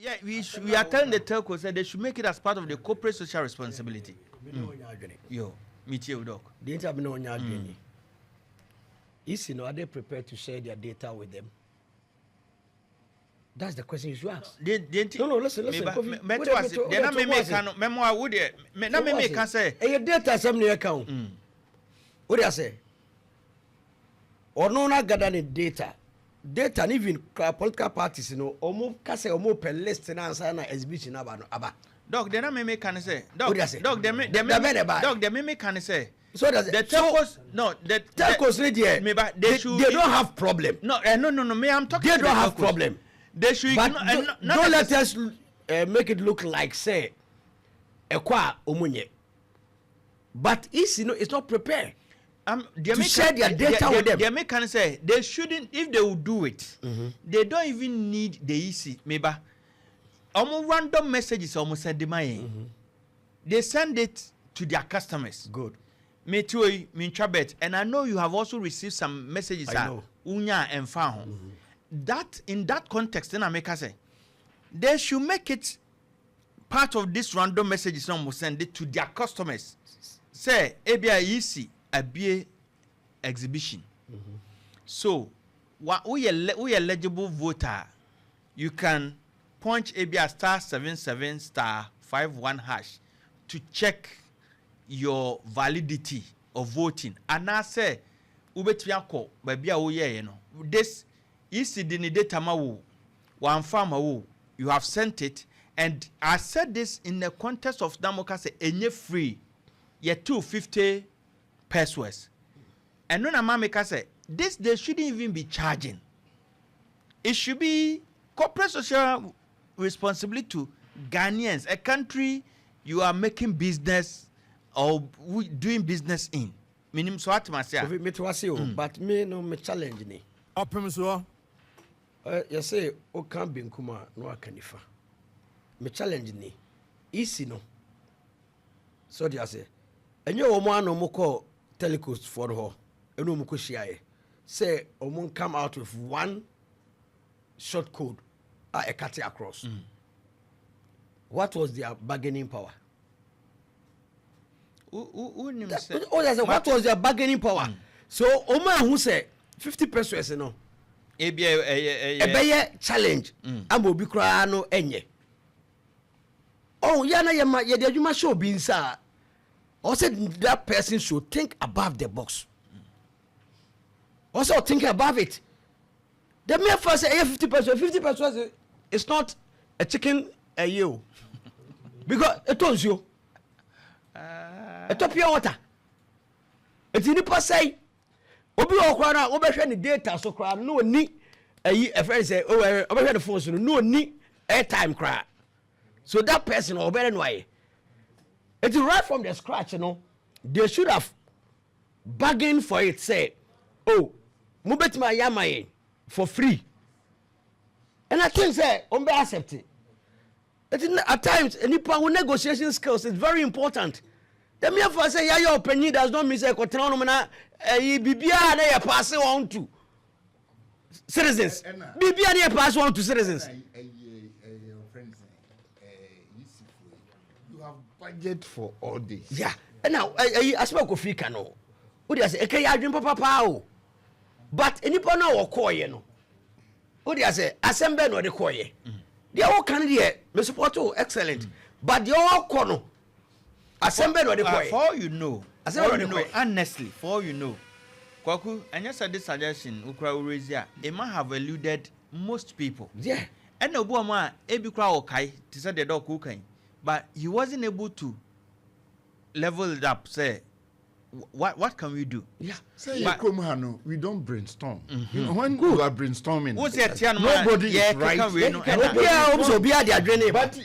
Yeah, we are telling the telcos that they should make it as part of the corporate social responsibility. Yo, meet you, doc. The internet is, are they prepared to share their data with them? That's the question you should ask. No, listen. They're not me can say. Your data something account. What do I say? Or no, not gathering data. Data and even political parties, almost cast a per list and answer an exhibition about. Dog, they not me can say. Dog, they me can say. So does the telcos? No, the telcos they don't have problem. No, me I'm talking. They don't have problem. They should. But don't let us make it look like say ekwa omunye. But it's not prepared. To share their data with them. The Americans say they shouldn't. If they will do it, they don't even need the EC. Maybe almost random messages almost send them. They send it to their customers. Good. Me too, me chabet, and I know you have also received some messages. I know. Unya and found that in that context, then America say they should make it part of this random messages. Almost send it to their customers. Say ABI EC. A BA exhibition. So, we eligible voter, you can punch ABA *77*51# to check your validity of voting. And I say, ubetiako, baby, this is the data one farmer, you have sent it, and I said this in the context of democracy, any free, yet 250 pesos. And when a mamma say this, they shouldn't even be charging. It should be corporate social responsibility to Ghanaians, a country you are making business or doing business in. Minimum so at myself. But me no me challenge ni. Opemsuo. You say o can be nkuma no akanifa. Me challenge ni. Easy no. So they say. Enye wo mo ano mo call telecos for her. Eno mo ko shiaye. Say o come out with one short code a cut across. What was their bargaining power? What was their bargaining power? So Oma who say 50 pesos no. A challenge. Ambo bi kra no enye. Oh yana yema ye de adwuma show bi nsa. Also that person should think above the box. Also think above it. The mere first say 50 pesos. 50 pesos is not a chicken a year. Because it tells you. A top pure water. It's in the per se. Obi okwana obehwe ni data so kra no ni a friend say obehwe the phone so no ni airtime kra. So that person obere no why. It's right from the scratch, they should have bargained for it. Say, oh, mubet my yamaye for free. And I think say, be accepted. At times, negotiation skills is very important. The mere for say, yeah, your opinion does not mean say, Kotranomana, Bibia, they are passing on to citizens. Bibia, they are passing on to citizens. Budget for all this. Yeah. And now, I spoke of Kofi no. What do you say? Okay, I drink papa. But any pana or koye no. What do you say? Assemble no de koye. They all candidate, me support excellent. But they all kono. Assemble no de koye. For all you know, honestly, for all you know, Kwaku, and yes, this suggestion, Ukra Urizia, it might have eluded most people. Yeah. And no Buama, Ebikra Okai, to say the dog cooking. But he wasn't able to level it up. Say, what can we do? Yeah. Say, we don't brainstorm. You know, when you are brainstorming, nobody is right. But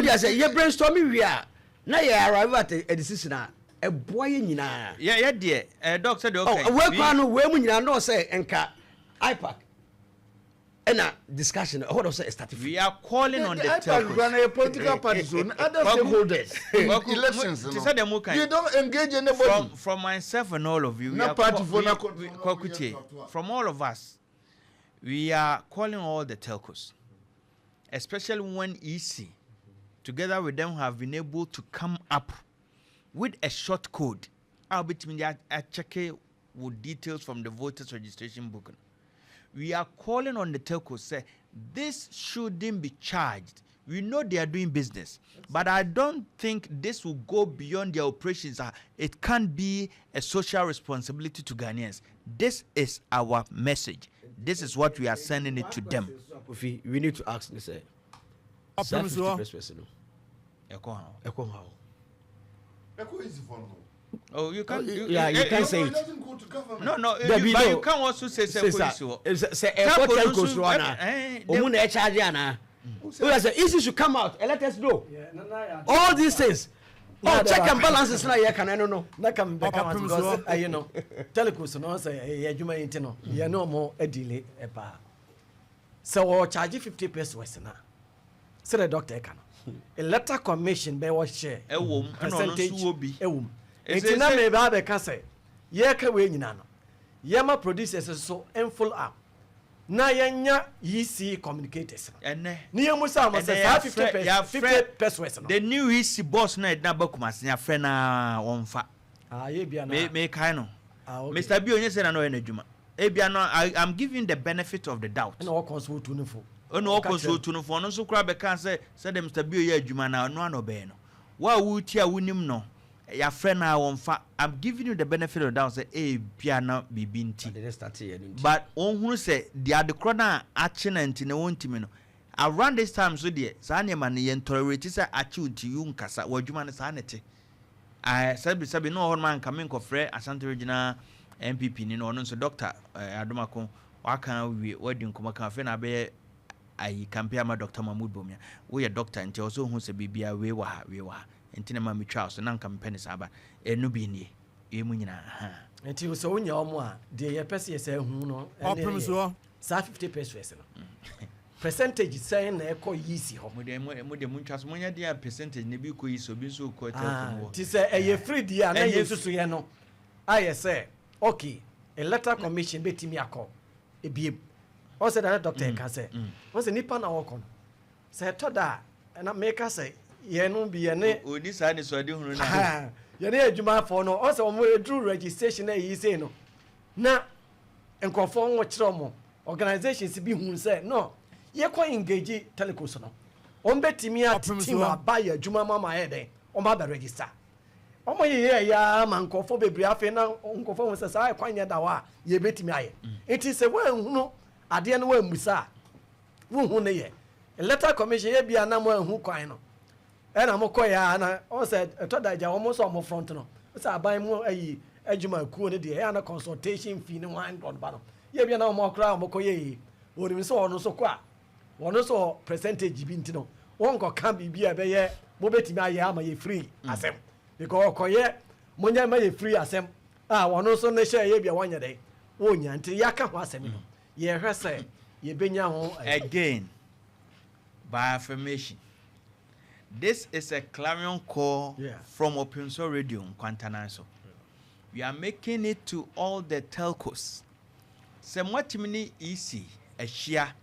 you say, you're brainstorming. We are now. You arrive at a decision. A boy in yeah, dear. Doc said, okay. Oh, work on women. I know say enka iPad. And a discussion, what was started? We are calling on the telcos. Political parties, other stakeholders, elections. You don't engage anybody. From myself and all of you, from all of us, we are calling all the telcos. especially when EC, together with them, have been able to come up with a short code. I'll be checking with details from the voters registration book. We are calling on the telco, say this shouldn't be charged. We know they are doing business, but I don't think this will go beyond their operations. It can't be a social responsibility to Ghanaians. This is our message. This is what we are sending it to them. Kofi, we need to ask this. Oh, you can. You can say it. No, but you can also say easy should come out and let us know. All these things. Oh, check and balances now. Yeah, can I know? That can be because you know, telecos no say you may know. You no more a delay a bar. So charge 50 pesos now. So the doctor can. A letter commission by what share. Percentage. It's not me ba be ka say. Ye ka we nyina no. Ye ma producers so full up. Na yenya EC communicators. Ene. Ni emu sa mo say 50 pesos no. The new EC boss na na bakumase ya friend na wonfa. Ye bia na. Me kai no. Mr. B onye say na no enadwuma. E bia no I'm giving the benefit of the doubt. Na o consult to no fo. No consult to no fo no so kra be kan say dem Mr. B oye adwuma na no anobe no. Wa wuti a wunim no. Your friend now I'm giving you the benefit of the doubt. Say, hey, piano be binti. But on who say the other corner action and in a one team. Around this time, so dear, Sanya man, yen tolerate is a achu to you, Cassa, what you man sanity. I said, no one man coming for free, Asante Regina MPP, you know, so doctor, Adomako, why can't we wedding come a cafe? I compare my doctor Mahmoud Bomia. We a doctor and also who say, be a we were. Enti na mami Charles na nka mpene saba enu bi nie emu nyina ha enti so wonya omo a de ye pese ye hu no Opemsuo sa 50 pesos no percentage say na e ko yisi ho mo de muntwaso mo nya de percentage ne bi ko yisi obi so ko telefone wo ti say e ye free dia na ye susu ye no aye say okay a letter commission betimi akọ e biem o say that doctor can say o say nipa na wo ko say to da na make say ye no bi ye ne odi sa ne so de hunu na ye ne adwuma fo no o se o mo do registration na yi say no na enkofo nwo kire mo organizations bi hu say no ye ko engage telecos no o mbetimi a team aba ye adwuma mama ye den o ma ba register o mo ye ya ma nkofo bebre afi na nkofo ho say sai kwanya da wa ye betimi aye it is a way hu ade no wa musa wo hu ne ye letter commission ye bia na mo hu kwan no ena mo koya na o se to da ja o so mo front no se aban mu ayi adwuma kuo ne de ya na consultation fee ne $100 ba no ye bia na mo kra mo koye woni mi so ono so kwa wono so percentage bi ntino won ko kan bibia be ye mo betimi aye ama ye free asem because koye mo nya ma ye free asem wono so ne share ye bia wanya dai wonya nti ya ka ho asem no ye hwese ye benya ho again by affirmation. This is a clarion call from Opemsuo Radio in Kwantanaso. We are making it to all the telcos. Semwatimini EC, a share.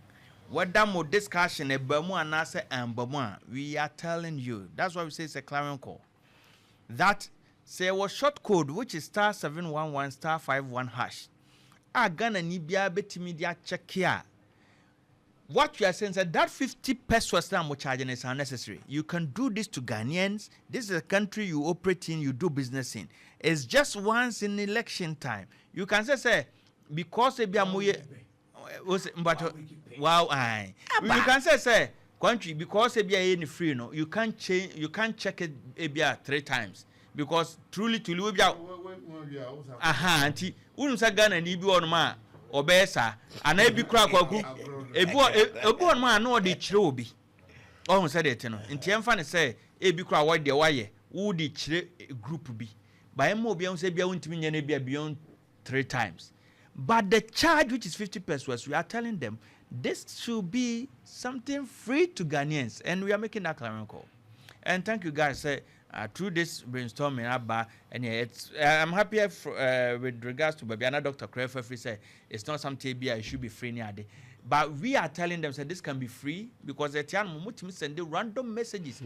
Whether more discussion, a Bamu and Nasa and Bamu, we are telling you. That's why we say it's a clarion call. That say was short code, which is *711 *51 hash. Gonna need be able to media check here. What you are saying is that 50 pesos that I'm charging is unnecessary. You can do this to Ghanaians. This is a country you operate in, you do business in. It's just once in election time. You can say because they be a but wow, you can say country because they be any free no. You can't change. You can't check it be 3 times because truly we be anti. Unsa Ghana ni bi on ma. Obesa ana ebi kura kwaku ebu on ma na odi kire obi ohun say de no nti emfa ne say ebi kura wo de waye wo di kire group bi ba em obi am say bia wontimi nya na bia beyond 3 times but the charge which is 50 pesos we are telling them this should be something free to Ghanaians and we are making that clarion call and thank you guys say through this brainstorming, and yeah, I'm happy with regards to Baby. Another Dr. Kreffer say it's not some TBI, it should be free near day. But we are telling them that this can be free because the time we send the random messages